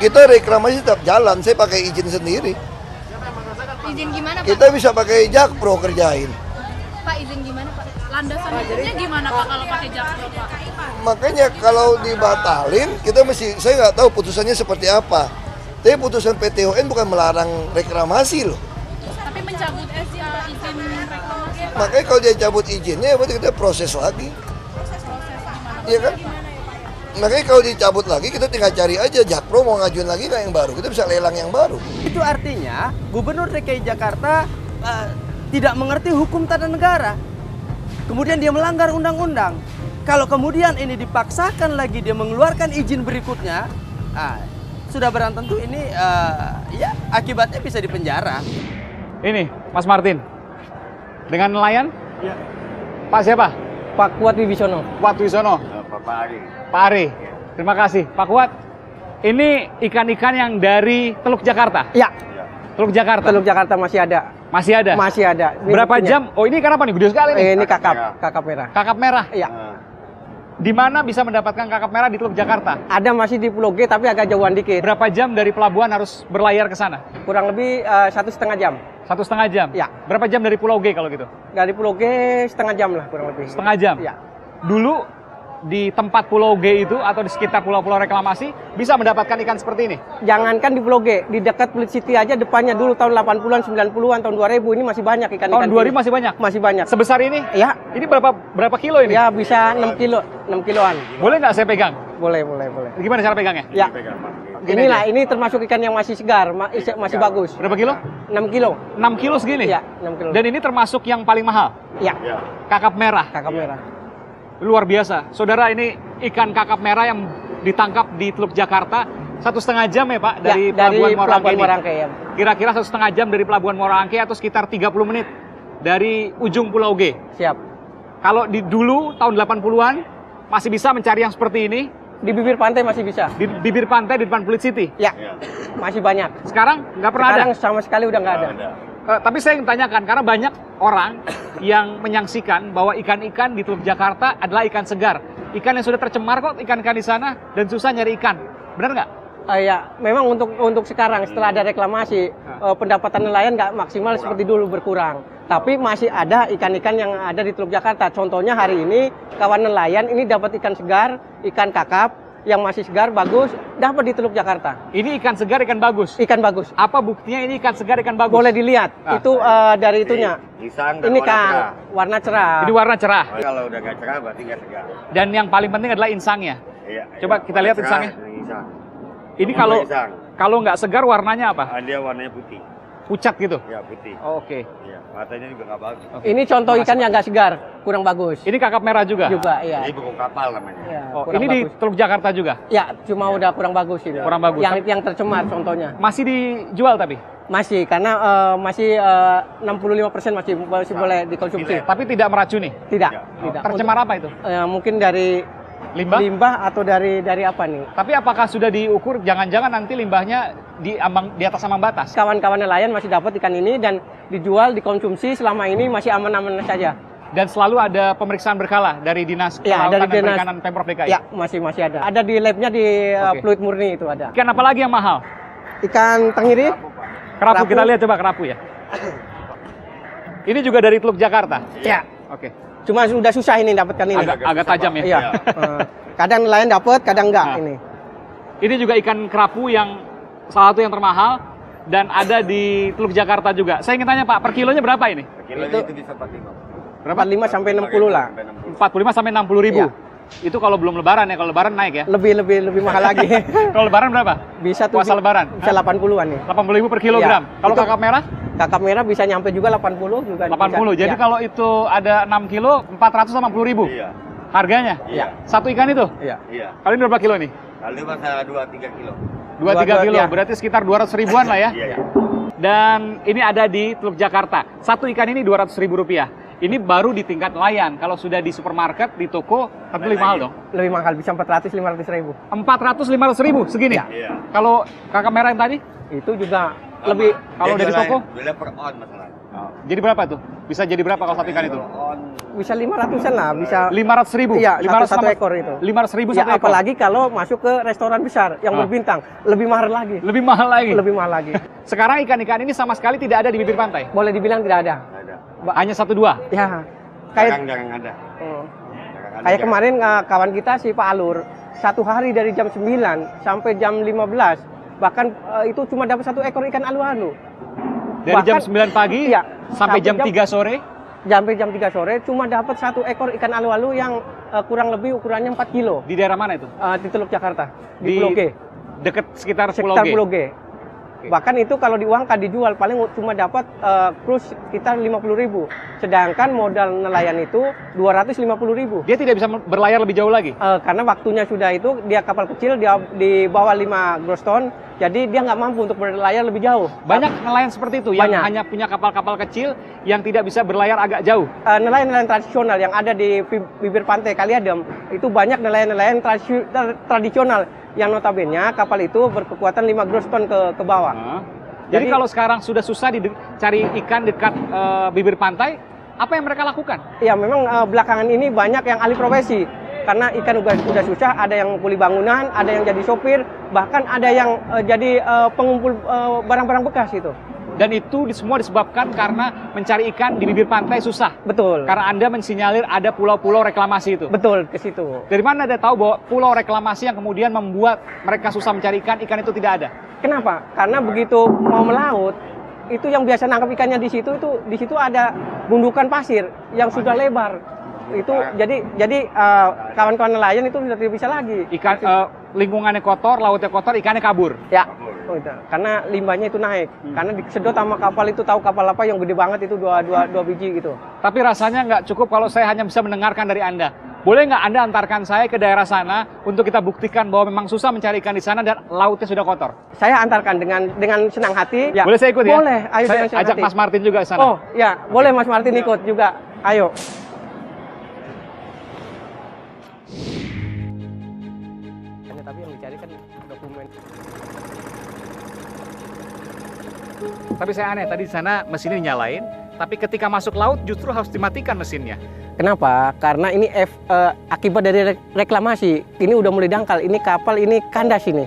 Kita reklamasi tetap jalan, saya pakai izin sendiri. Izin gimana Pak? Kita bisa pakai jakpro kerjain. Pak izin gimana Pak? Landasan hukumnya gimana Pak kalau pakai jakpro Pak? Makanya kalau dibatalin, kita mesti, saya nggak tahu putusannya seperti apa. Tapi putusan PT UN bukan melarang reklamasi loh. Tapi mencabut izin reklamasi. Makanya kalau dia cabut izinnya, ya berarti kita proses lagi. Iya kan? Makanya kalau dicabut lagi, kita tinggal cari aja jakpro mau ngajuin lagi nggak yang baru. Kita bisa lelang yang baru. Itu artinya Gubernur DKI Jakarta tidak mengerti hukum tata negara. Kemudian dia melanggar undang-undang. Kalau kemudian ini dipaksakan lagi dia mengeluarkan izin berikutnya, sudah barang tentu ini ya akibatnya bisa dipenjara. Ini Mas Martin dengan nelayan? Iya. Pak siapa? Pak Kuat Wibisono. Kuat Wisono. Pak Ari. Pak Ari. Terima kasih Pak Kuat. Ini ikan-ikan yang dari Teluk Jakarta. Ya, Teluk Jakarta. Teluk Jakarta masih ada. Masih ada. Masih ada. Ini Berapa buktinya. jam? Oh ini ikan apa nih? Gede sekali nih. Ini Kakap kakap merah. Kakap merah. Iya. Di mana bisa mendapatkan kakap merah di Teluk Jakarta? Ada masih di Pulau G tapi agak jauhan dikit. Berapa jam dari pelabuhan harus berlayar ke sana? Kurang lebih 1,5 jam. 1,5 jam? Ya. Berapa jam dari Pulau G kalau gitu? Dari Pulau G setengah jam lah kurang lebih. Setengah jam? Ya. Dulu di tempat Pulau G itu atau di sekitar pulau-pulau reklamasi bisa mendapatkan ikan seperti ini? Jangankan di Pulau G, di dekat Pulau City aja depannya dulu tahun 80-an, 90-an, tahun 2000 ini masih banyak ikan-ikan. Tahun 2000 gini. masih banyak? Masih banyak. Sebesar ini? Ya. Ini berapa kilo ini? Ya bisa 6 kilo, 6 kiloan. Boleh nggak saya pegang? Boleh. Gimana cara pegangnya? Ya. Gini Inilah, aja. ini termasuk ikan yang masih segar, masih bagus. Berapa kilo? 6 kilo. 6 kilo segini? Ya, 6 kilo. Dan ini termasuk yang paling mahal? Ya, Kakap merah? kakap merah. Luar biasa. Saudara, ini ikan kakap merah yang ditangkap di Teluk Jakarta 1,5 jam ya Pak? Dari Pelabuhan Moreangke ini? Moreangke, ya. Kira-kira 1,5 jam dari Pelabuhan Moreangke atau sekitar 30 menit dari ujung Pulau G. Siap. Kalau di dulu tahun 80-an masih bisa mencari yang seperti ini Di bibir pantai masih bisa. di bibir pantai di depan Pulit City. Ya, masih banyak. Sekarang nggak pernah Sekarang ada. sama sekali udah nggak ada. Tapi saya ingin tanyakan karena banyak orang yang menyaksikan bahwa ikan-ikan di Teluk Jakarta adalah ikan segar. Ikan yang sudah tercemar kok ikan-ikan di sana dan susah nyari ikan. Benar nggak? Ya, memang untuk sekarang setelah ada reklamasi pendapatan nelayan nggak maksimal seperti dulu, berkurang. Tapi masih ada ikan-ikan yang ada di Teluk Jakarta. Contohnya hari ini kawan nelayan ini dapat ikan segar, ikan kakap yang masih segar bagus dapat di Teluk Jakarta. Ini ikan segar, ikan bagus. Ikan bagus. Apa buktinya ini ikan segar, ikan bagus? Boleh dilihat. Itu dari itunya. Ini kan warna cerah. Ini warna cerah. Kalau udah nggak cerah berarti nggak segar. Dan yang paling penting adalah insangnya. Iya. Coba kita lihat Cerah, insangnya. insang. Ini Insang. kalau nggak segar warnanya apa? Dia warnanya putih. Pucat gitu. Ya putih. Oh, Oke. Iya. Matanya juga nggak bagus. Ini contoh ikan yang nggak segar, kurang bagus. Ini kakap merah juga. Juga, iya. Ini burung kapal namanya. Ya, Oh, kurang ini di bagus. Teluk Jakarta juga. Ya, cuma udah kurang bagus ini. Kurang bagus. Yang tercemar contohnya. Masih dijual tapi. Masih, karena masih 65% masih boleh dikonsumsi. Tapi tidak meracuni. Tidak. Tercemar apa itu? Mungkin dari Limbah? limbah atau dari apa nih? Tapi apakah sudah diukur? Jangan-jangan nanti limbahnya di atas ambang batas. Kawan-kawan nelayan masih dapat ikan ini dan dijual, dikonsumsi selama ini masih aman-aman saja. Dan selalu ada pemeriksaan berkala dari Dinas Ya, Kelautan dari dan Dinas. Perikanan Pemprov DKI. Ya, masih ada. Ada di labnya di Oke. Fluid Murni itu ada. Ikan apa lagi yang mahal? Ikan tenggiri, Kerapu. Kerapu. Kita lihat coba kerapu ya. Ini juga dari Teluk Jakarta. ya. Oke. Cuma sudah susah ini dapatkan ini. Agak tajam ya. Iya. Kadang nelayan dapat, kadang enggak Nah. ini. Ini juga ikan kerapu yang salah satu yang termahal dan ada di Teluk Jakarta juga. Saya ingin tanya Pak, per kilonya berapa ini? Kilonya itu bisa 45. Berapa? 45 sampai 60 lah. 45 sampai 60 ribu. Iya. Itu kalau belum lebaran ya, kalau lebaran naik ya. Lebih mahal lagi. Kalau lebaran berapa? Bisa Puasa lebaran? Bisa 80-an nih. 80 ribu per kilogram. Iya. Kalau Itu- kakap merah? Kakap merah bisa nyampe juga 80 juga. 80. bisa. Jadi Ya. kalau itu ada 6 kilo, 480 ribu. Iya. Harganya? Iya. Satu ikan itu? Iya. Iya. Kali ini berapa kilo nih? Kali masa 2-3 kilo. 2-3 kilo, ya. berarti sekitar 200 ribuan lah ya. Iya. Dan ini ada di Teluk Jakarta. Satu ikan ini 200 ribu rupiah. Ini baru di tingkat nelayan. Kalau sudah di supermarket, di toko, tentu lebih mahal dong. Lebih mahal, bisa 400-500 ribu. 400-500 ribu segini. Iya. Kalau kakak merah yang tadi, Itu juga lebih. kalau udah di toko, Bila per on masalah. Oh, jadi berapa tuh? Bisa jadi berapa kalau satu ikan itu? Bisa 500-an lah, bisa 500.000. Iya, 500 satu ekor itu. 500.000 Ya, satu ekor. apalagi kalau masuk ke restoran besar yang berbintang, lebih mahal lagi. Lebih mahal lagi. Lebih mahal lagi. Sekarang ikan-ikan ini sama sekali tidak ada di bibir pantai. Boleh dibilang tidak ada. Nggak ada. Hanya 1-2. Ya, kayak Jarang ada. Hmm. Jarang ada. Kayak kemarin kawan kita si Pak Alur, satu hari dari jam 9 sampai jam 15, bahkan itu cuma dapat satu ekor ikan alu-alu. Dari jam Bahkan- 9 pagi Iya, sampai jam 3 sore. Sampai jam 3 sore cuma dapat satu ekor ikan alu-alu yang kurang lebih ukurannya 4 kilo Di daerah mana itu? di Teluk Jakarta, di Di Pulau G, Dekat sekitar Pulau sekitar G. Pulau G. Bahkan itu kalau diuangkan dijual paling cuma dapat cruise sekitar 50.000. Sedangkan modal nelayan itu 250.000. Dia tidak bisa berlayar lebih jauh lagi. Karena waktunya sudah itu, dia kapal kecil, dia di bawah 5 gross ton, jadi dia nggak mampu untuk berlayar lebih jauh. Banyak nelayan seperti itu yang Banyak. hanya punya kapal-kapal kecil yang tidak bisa berlayar agak jauh. Nelayan-nelayan tradisional yang ada di bibir pantai Kaliadem, itu banyak nelayan-nelayan tradisional yang notabene kapal itu berkekuatan 5 gross ton ke bawah. Jadi Jadi- kalau sekarang sudah susah cari ikan dekat bibir pantai, apa yang mereka lakukan? Ya memang belakangan ini banyak yang alih profesi. Karena ikan udah susah, ada yang kuli bangunan, ada yang jadi sopir, bahkan ada yang jadi pengumpul barang-barang bekas itu. Dan itu semua disebabkan karena mencari ikan di bibir pantai susah. Betul. Karena Anda mensinyalir ada pulau-pulau reklamasi itu. Betul, ke situ. Dari mana Anda tahu bahwa pulau reklamasi yang kemudian membuat mereka susah mencari ikan itu tidak ada? Kenapa? Karena begitu mau melaut, itu yang biasa nangkap ikannya di situ ada gundukan pasir yang sudah lebar. Itu jadi kawan-kawan nelayan itu sudah tidak bisa lagi. Ikan lingkungannya kotor, lautnya kotor, ikannya kabur. Ya, itu. Karena limbahnya itu naik. Karena disedot sama kapal itu, tahu kapal apa yang gede banget itu dua biji gitu. Tapi rasanya nggak cukup kalau saya hanya bisa mendengarkan dari Anda. Boleh nggak Anda antarkan saya ke daerah sana untuk kita buktikan bahwa memang susah mencari ikan di sana dan lautnya sudah kotor? Saya antarkan dengan senang hati. Ya. Boleh saya ikut ya? Boleh, ayo Saya dengan senang ajak hati. Mas Martin juga ke sana. Oh, ya, boleh Mas Martin ikut juga. Ayo. Tapi yang dicari kan dokumen. Tapi saya aneh, tadi di sana mesinnya dinyalain, tapi ketika masuk laut justru harus dimatikan mesinnya. Kenapa? Karena ini akibat dari reklamasi. Ini udah mulai dangkal. Ini kapal ini kandas ini.